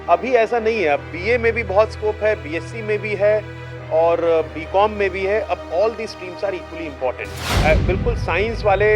अभी ऐसा नहीं है, अब बीए में भी बहुत स्कोप है, बीएससी में भी है और बीकॉम में भी है। अब all the streams are equally important. बिल्कुल साइंस वाले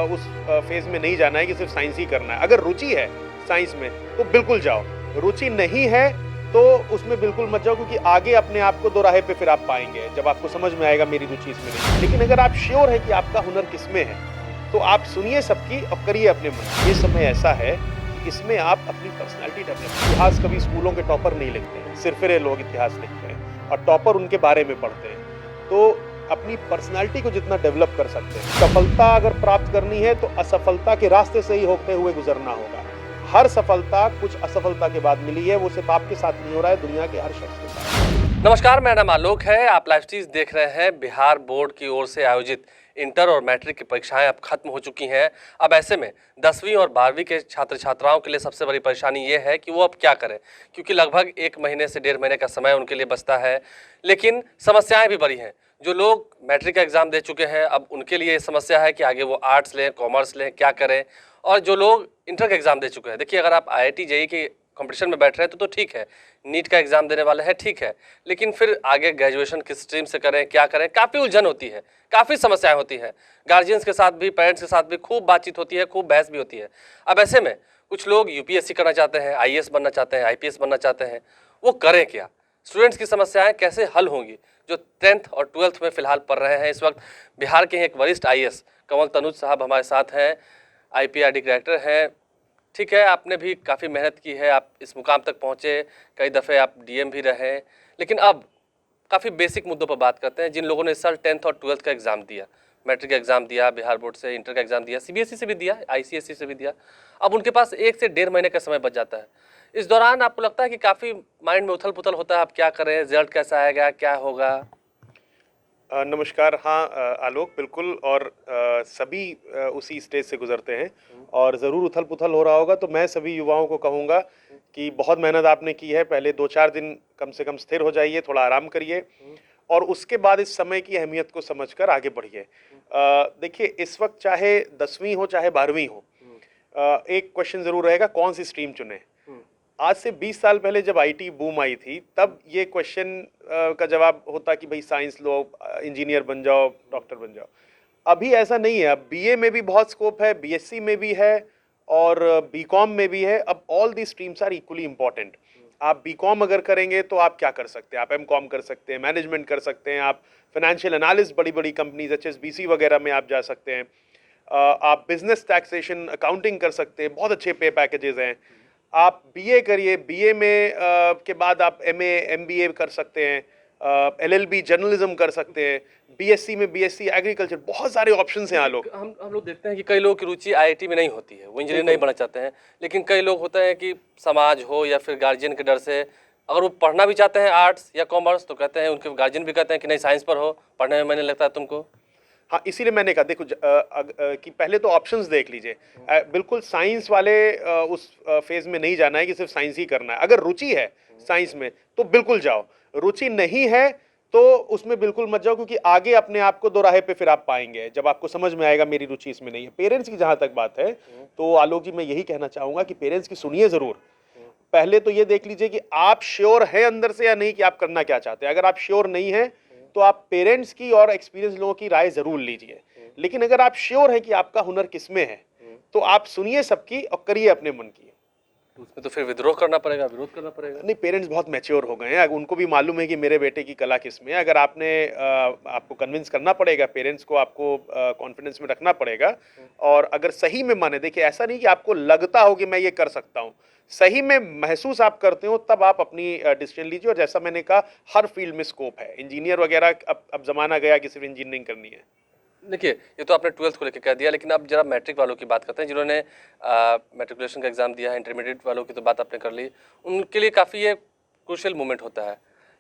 उस फेज में नहीं जाना है कि सिर्फ साइंस ही करना है। अगर रुचि है साइंस में तो बिल्कुल जाओ, रुचि नहीं है तो उसमें बिल्कुल मत जाओ, क्योंकि आगे अपने आप को दो राहे पे फिर आप पाएंगे जब आपको समझ में आएगा मेरी रुचि इसमें नहीं। लेकिन अगर आप श्योर है कि आपका हुनर किसमें है तो आप सुनिए सबकी और करिए अपने मन। ये समय ऐसा है कि इसमें आप अपनी पर्सनैलिटी डेवलप। इतिहास कभी स्कूलों के टॉपर नहीं लिखते हैं, सिरफिरे लोग इतिहास लिखते हैं और टॉपर उनके बारे में पढ़ते हैं। तो अपनी पर्सनैलिटी को जितना डेवलप कर सकते हैं। सफलता अगर प्राप्त करनी है तो असफलता के रास्ते से ही होते हुए गुजरना होगा। हर सफलता कुछ असफलता के बाद मिली है, वो सिर्फ आपके साथ नहीं हो रहा है, दुनिया के हर शख्स के साथ। नमस्कार, मेरा नाम आलोक है। आप लाइव स्ट्रीम देख रहे हैं। बिहार बोर्ड की ओर से आयोजित इंटर और मैट्रिक की परीक्षाएं अब खत्म हो चुकी हैं। अब ऐसे में 10वीं और 12वीं के छात्र छात्राओं के लिए सबसे बड़ी परेशानी ये है कि वो अब क्या करें, क्योंकि लगभग 1 महीने से 1.5 महीने का समय उनके लिए बचता है। लेकिन समस्याएं भी बड़ी हैं। जो लोग मैट्रिक का एग्ज़ाम दे चुके हैं, अब उनके लिए समस्या है कि आगे वो आर्ट्स लें, कॉमर्स लें, क्या करें। और जो लोग इंटर का एग्ज़ाम दे चुके हैं, देखिए, अगर आप IIT JEE की कंपटीशन में बैठ रहे हैं तो ठीक है, नीट का एग्ज़ाम देने वाले हैं, ठीक है। लेकिन फिर आगे ग्रेजुएशन किस स्ट्रीम से करें, क्या करें, काफ़ी उलझन होती है, काफ़ी समस्याएं होती हैं। गार्जियंस के साथ भी, पेरेंट्स के साथ भी खूब बातचीत होती है, खूब बहस भी होती है। अब ऐसे में कुछ लोग UPSC करना चाहते हैं, IAS बनना चाहते हैं, IPS बनना चाहते हैं, वो करें क्या? स्टूडेंट्स की समस्याएं कैसे हल होंगी जो 10th और 12th में फिलहाल पढ़ रहे हैं। इस वक्त बिहार के एक वरिष्ठ IAS कंवल तनुज साहब हमारे साथ हैं, IPRD डायरेक्टर हैं। ठीक है, आपने भी काफ़ी मेहनत की है, आप इस मुकाम तक पहुँचे, कई दफ़े आप DM भी रहे। लेकिन अब काफ़ी बेसिक मुद्दों पर बात करते हैं। जिन लोगों ने इस साल 10th और 12th का एग्ज़ाम दिया, मैट्रिक का एग्ज़ाम दिया, बिहार बोर्ड से इंटर का एग्ज़ाम दिया, CBSE से भी दिया, ICSE से भी दिया, अब उनके पास 1 से 1.5 महीने का समय बच जाता है। इस दौरान आपको लगता है कि काफ़ी माइंड में उथल-पुथल होता है, आप क्या करें, रिजल्ट कैसा आएगा, क्या होगा? नमस्कार। हाँ आलोक, बिल्कुल। और सभी उसी स्टेज से गुजरते हैं और ज़रूर उथल पुथल हो रहा होगा। तो मैं सभी युवाओं को कहूँगा कि बहुत मेहनत आपने की है, पहले 2-4 दिन कम से कम स्थिर हो जाइए, थोड़ा आराम करिए और उसके बाद इस समय की अहमियत को समझकर आगे बढ़िए। देखिए, इस वक्त चाहे 10वीं हो चाहे 12वीं हो, एक क्वेश्चन ज़रूर रहेगा, कौन सी स्ट्रीम चुने। आज से 20 साल पहले जब IT बूम आई थी, तब ये क्वेश्चन का जवाब होता कि भाई साइंस लो, इंजीनियर बन जाओ, डॉक्टर बन जाओ। अभी ऐसा नहीं है, अब BA में भी बहुत स्कोप है, BSc में भी है और बीकॉम में भी है। अब all the streams are equally important. आप बीकॉम अगर करेंगे तो आप क्या कर सकते हैं, आप MCOM कर सकते हैं, मैनेजमेंट कर सकते हैं, आप फाइनेंशियल एनालिस्ट बड़ी बड़ी कंपनीज HSBC वगैरह में आप जा सकते हैं, आप बिजनेस टैक्सेशन अकाउंटिंग कर सकते हैं, बहुत अच्छे पे पैकेजेस हैं। आप BA करिए, BA में के बाद आप MA MBA कर सकते हैं, LLB जर्नलिज्म कर सकते हैं, BSc में BSc एग्रीकल्चर, बहुत सारे ऑप्शंस हैं आलोक। हम लोग देखते हैं कि कई लोगों की रुचि IIT में नहीं होती है, वो इंजीनियर नहीं बनना चाहते हैं। लेकिन कई लोग होते हैं कि समाज हो या फिर गार्जियन के डर से, अगर वो पढ़ना भी चाहते हैं आर्ट्स या कॉमर्स, तो कहते हैं, उनके गार्जियन भी कहते हैं कि नहीं, साइंस पर हो, पढ़ने में मैंने लगता है तुमको। हाँ, इसीलिए मैंने कहा देखो कि पहले तो ऑप्शंस देख लीजिए। बिल्कुल साइंस वाले उस फेज में नहीं जाना है कि सिर्फ साइंस ही करना है। अगर रुचि है साइंस में तो बिल्कुल जाओ, रुचि नहीं है तो उसमें बिल्कुल मत जाओ, क्योंकि आगे अपने आप को दो राहे पे फिर आप पाएंगे जब आपको समझ में आएगा मेरी रुचि इसमें नहीं है। पेरेंट्स की जहां तक बात है तो आलोक जी, मैं यही कहना चाहूंगा कि पेरेंट्स की सुनिए जरूर। पहले तो ये देख लीजिए कि आप श्योर हैं अंदर से या नहीं कि आप करना क्या चाहते हैं। अगर आप श्योर नहीं है तो आप पेरेंट्स की और एक्सपीरियंस लोगों की राय जरूर लीजिए। लेकिन अगर आप श्योर है कि आपका हुनर किसमें है तो आप सुनिए सबकी और करिए अपने मन की। तो उसमें तो फिर विद्रोह करना पड़ेगा, विरोध करना पड़ेगा। नहीं, पेरेंट्स बहुत मैच्योर हो गए हैं, उनको भी मालूम है कि मेरे बेटे की कला किसमें है। अगर आपने आपको कन्विंस करना पड़ेगा, पेरेंट्स को आपको कॉन्फिडेंस में रखना पड़ेगा। और अगर सही में माने, देखिए ऐसा नहीं कि आपको लगता हो कि मैं ये कर सकता हूँ, सही में महसूस आप करते हो तब आप अपनी डिसीजन लीजिए। और जैसा मैंने कहा, हर फील्ड में स्कोप है। इंजीनियर वगैरह अब जमाना गया कि सिर्फ इंजीनियरिंग करनी है। देखिए, ये तो आपने 12th को लेकर कह दिया, लेकिन अब जरा मैट्रिक वालों की बात करते हैं, जिन्होंने मैट्रिकुलेशन का एग्ज़ाम दिया है। इंटरमीडिएट वालों की तो बात आपने कर ली, उनके लिए काफ़ी ये क्रूशियल मोमेंट होता है।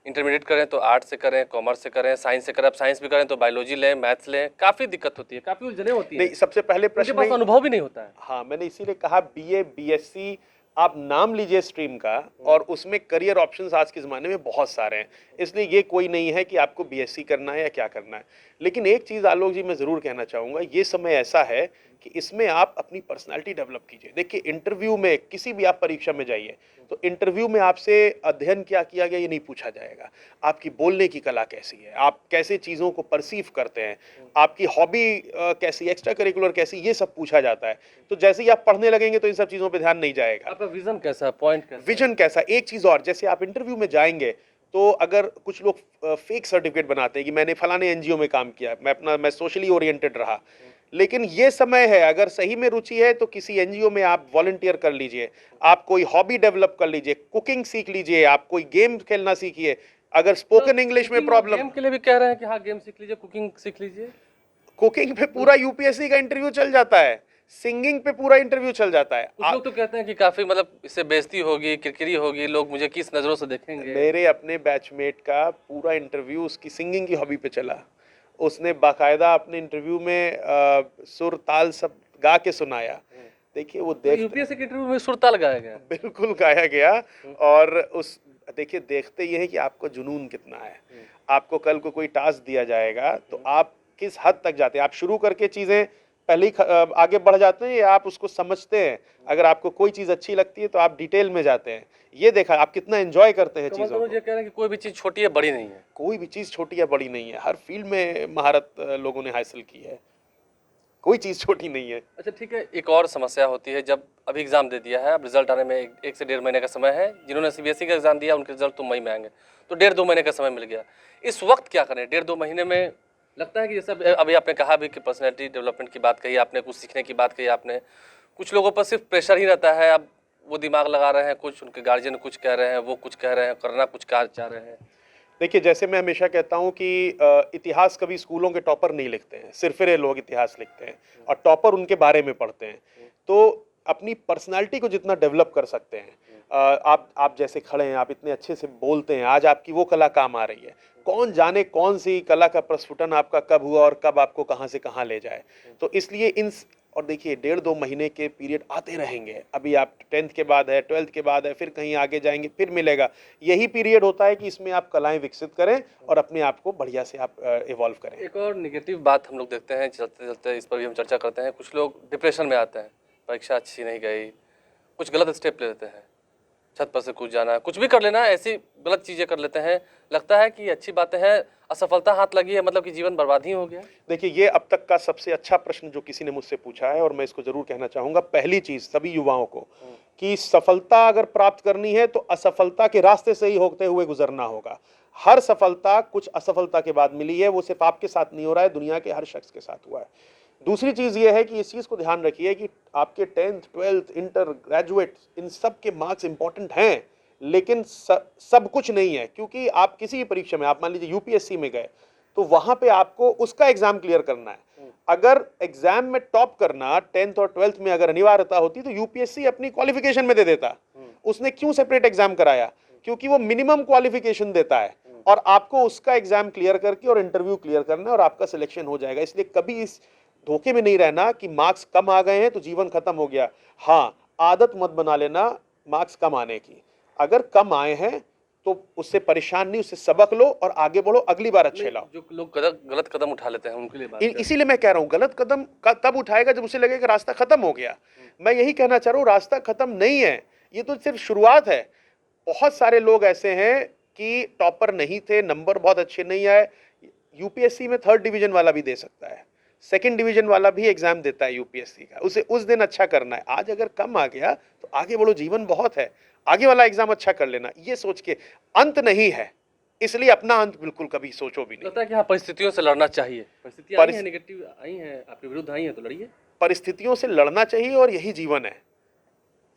इंटरमीडिएट करें तो आर्ट्स से करें, कॉमर्स से करें, साइंस से करें। अब साइंस भी करें तो बायोलॉजी लें, मैथ्स लें, काफ़ी दिक्कत होती है, काफ़ी उलझने होती है। नहीं, सबसे पहले उनके प्रश्न पास अनुभव भी नहीं होता है। हाँ, मैंने इसीलिए कहा BA BSc आप नाम लीजिए स्ट्रीम का, और उसमें करियर ऑप्शंस आज के ज़माने में बहुत सारे हैं। इसलिए ये कोई नहीं है कि आपको BSc करना है या क्या करना है। लेकिन एक चीज़ आलोक जी मैं ज़रूर कहना चाहूँगा, ये समय ऐसा है कि इसमें आप अपनी पर्सनालिटी डेवलप कीजिए। देखिए, इंटरव्यू में किसी भी आप परीक्षा में जाइए, तो इंटरव्यू में आपसे अध्ययन क्या किया गया ये नहीं पूछा जाएगा। आपकी बोलने की कला कैसी है, आप कैसे चीज़ों को परसीव करते हैं, आपकी हॉबी कैसी, एक्स्ट्रा करिकुलर कैसी, ये सब पूछा जाता है। तो जैसे ही आप पढ़ने लगेंगे तो इन सब चीज़ों पे ध्यान नहीं जाएगा। आपका विजन कैसा है, पॉइंट कैसा है? विजन कैसा, एक चीज़ और, जैसे आप इंटरव्यू में जाएंगे तो अगर कुछ लोग फेक सर्टिफिकेट बनाते हैं कि मैंने फलाने एनजीओ में काम किया, मैं सोशली ओरिएंटेड रहा, लेकिन ये समय है, अगर सही में रुचि है तो किसी एनजीओ में आप वॉलंटियर कर लीजिए, आप कोई हॉबी डेवलप कर लीजिए, कुकिंग सीख लीजिए, आप कोई गेम खेलना सीखिए। अगर स्पोकन इंग्लिश में प्रॉब्लम, गेम के लिए भी कह रहे हैं कि हाँ गेम सीख लीजिए, कुकिंग सीख लीजिए। कुकिंग पे पूरा यूपीएससी का इंटरव्यू चल जाता है, सिंगिंग पे पूरा इंटरव्यू चल जाता है। कुछ लोग तो कहते हैं कि काफी मतलब इससे बेइज्जती होगी, किरकिरी होगी, लोग मुझे किस नजरों से देखेंगे। मेरे अपने बैचमेट का पूरा इंटरव्यू उसकी सिंगिंग की हॉबी पे चला। उसने बाकायदा अपने इंटरव्यू में सुर ताल सब गा के सुनाया। देखिए वो तो यूपीएससी के इंटरव्यू में सुरताल गाया गया। बिल्कुल गाया गया। और उस देखिए, देखते ये है कि आपको जुनून कितना है। आपको कल को कोई टास्क दिया जाएगा तो आप किस हद तक जाते हैं, आप शुरू करके चीज़ें पहले ही आगे बढ़ जाते हैं या आप उसको समझते हैं। अगर आपको कोई चीज़ अच्छी लगती है तो आप डिटेल में जाते हैं। ये देखा आप कितना एंजॉय करते हैं चीज़ों को। ये कह रहे हैं कि कोई भी चीज़ छोटी है बड़ी नहीं है। कोई भी चीज़ छोटी या बड़ी नहीं है, हर फील्ड में महारत लोगों ने हासिल की है, कोई चीज़ छोटी नहीं है। अच्छा ठीक है, एक और समस्या होती है जब अभी एग्ज़ाम दे दिया है, अब रिजल्ट आने में एक से 1.5 महीने का समय है। जिन्होंने सीबीएसई का एग्ज़ाम दिया उनके रिजल्ट तो मई में आएंगे, तो 1.5-2 महीने का समय मिल गया। इस वक्त क्या करें? 1.5-2 महीने में लगता है कि जैसे अभी आपने कहा भी कि पर्सनैलिटी डेवलपमेंट की बात कही आपने, कुछ सीखने की बात कही आपने। कुछ लोगों पर सिर्फ प्रेशर ही रहता है, अब वो दिमाग लगा रहे हैं, कुछ उनके गार्जियन कुछ कह रहे हैं, वो कुछ कह रहे हैं, करना कुछ चाह रहे हैं। देखिए, जैसे मैं हमेशा कहता हूँ कि इतिहास कभी स्कूलों के टॉपर नहीं लिखते हैं, सिरफिरे लोग इतिहास लिखते हैं और टॉपर उनके बारे में पढ़ते हैं। तो अपनी पर्सनालिटी को जितना डेवलप कर सकते हैं, आप जैसे खड़े हैं, आप इतने अच्छे से बोलते हैं, आज आपकी वो कला काम आ रही है। कौन जाने कौन सी कला का प्रस्फुटन आपका कब हुआ और कब आपको कहाँ से कहाँ ले जाए। तो इसलिए और देखिए 1.5-2 महीने के पीरियड आते रहेंगे। अभी आप 10th के बाद है, 12th के बाद है, फिर कहीं आगे जाएंगे, फिर मिलेगा। यही पीरियड होता है कि इसमें आप कलाएं विकसित करें और अपने आप को बढ़िया से आप इवॉल्व करें। एक और नेगेटिव बात हम लोग देखते हैं, चलते चलते इस पर भी हम चर्चा करते हैं। कुछ लोग डिप्रेशन में आते हैं, परीक्षा अच्छी नहीं गई, कुछ गलत स्टेप ले लेते हैं, छत पर से कूद जाना, कुछ भी कर लेना, ऐसी गलत चीज़ें कर लेते हैं। लगता है कि अच्छी बातें हैं, असफलता हाथ लगी है मतलब कि जीवन बर्बाद ही हो गया। देखिए, ये अब तक का सबसे अच्छा प्रश्न जो किसी ने मुझसे पूछा है और मैं इसको जरूर कहना चाहूँगा। पहली चीज़ सभी युवाओं को कि सफलता अगर प्राप्त करनी है तो असफलता के रास्ते से ही होते हुए गुजरना होगा। हर सफलता कुछ असफलता के बाद मिली है, वो सिर्फ आपके साथ नहीं हो रहा है, दुनिया के हर शख्स के साथ हुआ है। दूसरी चीज़ ये है कि इस चीज़ को ध्यान रखिए कि आपके 10th, 12th, इंटर, ग्रेजुएट, इन सब के मार्क्स इंपॉर्टेंट हैं, लेकिन सब कुछ नहीं है। क्योंकि आप किसी भी परीक्षा में, आप मान लीजिए यूपीएससी में गए, तो वहां पे आपको उसका एग्जाम क्लियर करना है। अगर एग्जाम में टॉप करना 10th और 12th में अगर अनिवार्यता होती तो यूपीएससी अपनी क्वालिफिकेशन में दे देता। उसने क्यों सेपरेट एग्जाम कराया? क्योंकि वो मिनिमम क्वालिफिकेशन देता है और आपको उसका एग्जाम क्लियर करके और इंटरव्यू क्लियर करना है और आपका सिलेक्शन हो जाएगा। इसलिए कभी इस धोखे में नहीं रहना कि मार्क्स कम आ गए हैं तो जीवन खत्म हो गया। हाँ, आदत मत बना लेना मार्क्स कम आने की। अगर कम आए हैं तो उससे परेशान नहीं, उससे सबक लो और आगे बढ़ो, अगली बार अच्छे लाओ। जो लोग गलत कदम उठा लेते हैं उनके लिए बात इसीलिए मैं कह रहा हूँ, गलत कदम तब उठाएगा जब उसे लगे कि रास्ता खत्म हो गया। मैं यही कहना चाह रहा हूँ, रास्ता खत्म नहीं है, ये तो सिर्फ शुरुआत है। बहुत सारे लोग ऐसे हैं कि टॉपर नहीं थे, नंबर बहुत अच्छे नहीं आए, यूपीएससी में 3rd डिवीजन वाला भी दे सकता है, 2nd डिवीजन वाला भी एग्जाम देता है यूपीएससी का, उसे उस दिन अच्छा करना है। आज अगर कम आ गया तो आगे बढ़ो, जीवन बहुत है, आगे वाला एग्जाम अच्छा कर लेना, ये सोच के। अंत नहीं है, इसलिए अपना अंत बिल्कुल कभी सोचो भी नहीं। लगता है कि हाँ, परिस्थितियों से लड़ना चाहिए। परिस्थितियां आई हैं, नेगेटिव आई हैं, आपके विरुद्ध आई हैं, तो लड़िए। परिस्थितियों से लड़ना चाहिए और यही जीवन है,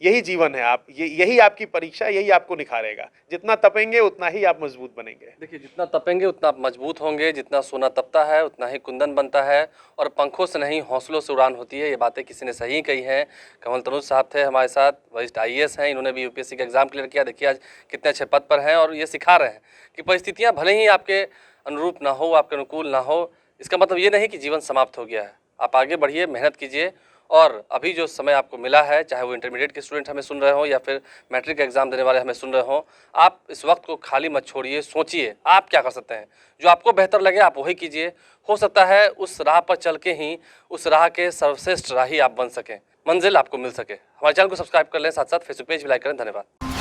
यही जीवन है। आप यही आपकी परीक्षा, यही आपको निखारेगा। जितना तपेंगे उतना ही आप मजबूत बनेंगे। देखिए, जितना तपेंगे उतना आप मजबूत होंगे, जितना सोना तपता है उतना ही कुंदन बनता है, और पंखों से नहीं हौसलों से उड़ान होती है। ये बातें किसी ने सही कही हैं। कमल तनुज साहब थे हमारे साथ, वरिष्ठ आईएएस हैं, इन्होंने भी यूपीएससी का एग्जाम क्लियर किया। देखिए आज कितने अच्छे पद पर हैं और ये सिखा रहे हैं कि परिस्थितियाँ भले ही आपके अनुरूप ना हो, आपके अनुकूल ना हो, इसका मतलब ये नहीं कि जीवन समाप्त हो गया है। आप आगे बढ़िए, मेहनत कीजिए और अभी जो समय आपको मिला है, चाहे वो इंटरमीडिएट के स्टूडेंट हमें सुन रहे हो या फिर मैट्रिक एग्जाम देने वाले हमें सुन रहे हो, आप इस वक्त को खाली मत छोड़िए, सोचिए आप क्या कर सकते हैं। जो आपको बेहतर लगे आप वही कीजिए। हो सकता है उस राह पर चल के ही उस राह के सर्वश्रेष्ठ राही आप बन सकें, मंजिल आपको मिल सके। हमारे चैनल को सब्सक्राइब कर लें, साथ साथ फेसबुक पेज भी लाइक करें। धन्यवाद।